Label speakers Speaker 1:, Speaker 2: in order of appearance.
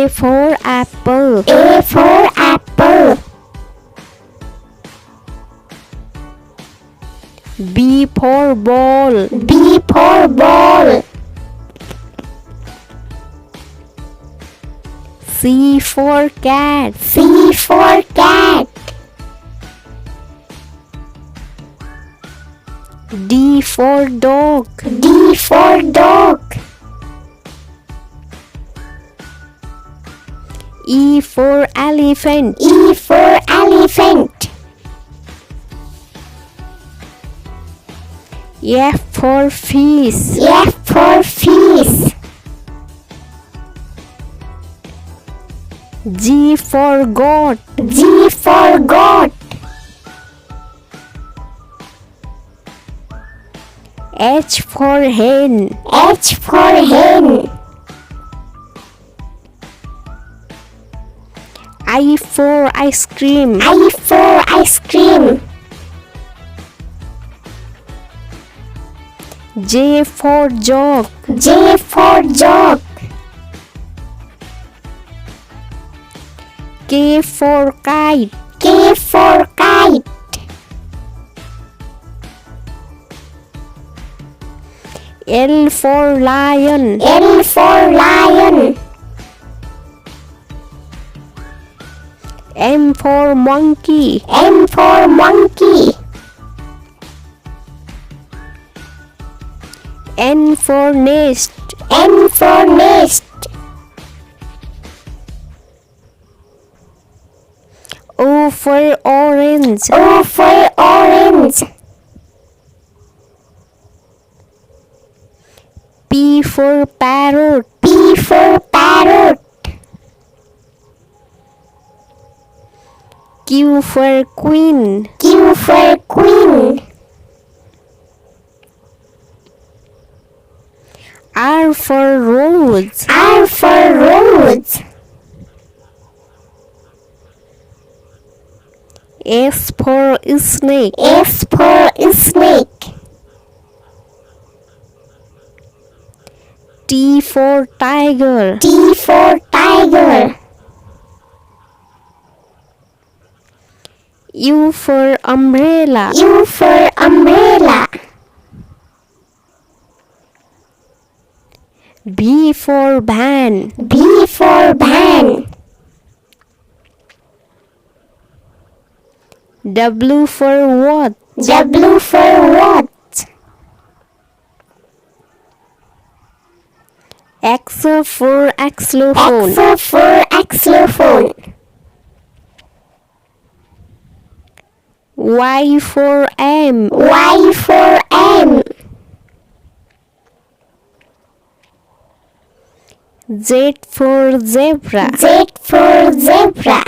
Speaker 1: A for apple.
Speaker 2: A for apple.
Speaker 1: B for ball.
Speaker 2: B for ball.
Speaker 1: C for cat.
Speaker 2: C for cat.
Speaker 1: D for dog.
Speaker 2: D for dog.
Speaker 1: E for elephant.
Speaker 2: E for elephant.
Speaker 1: F for fish.
Speaker 2: F for fish.
Speaker 1: G for goat.
Speaker 2: G for goat.
Speaker 1: H for hen.
Speaker 2: H for hen.
Speaker 1: I for ice cream.
Speaker 2: I for ice cream.
Speaker 1: J for jog.
Speaker 2: J for jog.
Speaker 1: K for kite.
Speaker 2: K for kite.
Speaker 1: L for lion.
Speaker 2: L for lion.
Speaker 1: M for monkey.
Speaker 2: M for monkey.
Speaker 1: N for nest.
Speaker 2: N for nest.
Speaker 1: O for orange.
Speaker 2: O for orange.
Speaker 1: P for parrot.
Speaker 2: P for parrot.
Speaker 1: Q for queen.
Speaker 2: Q for queen.
Speaker 1: R for rose.
Speaker 2: R for rose.
Speaker 1: S for snake.
Speaker 2: S for snake.
Speaker 1: T for tiger.
Speaker 2: T for tiger.
Speaker 1: U for umbrella.
Speaker 2: U for umbrella.
Speaker 1: B for van.
Speaker 2: B for van.
Speaker 1: W for what.
Speaker 2: W for what.
Speaker 1: X for xylophone.
Speaker 2: X for xylophone.
Speaker 1: Y for M.
Speaker 2: Y for M.
Speaker 1: Z for zebra.
Speaker 2: Z for zebra.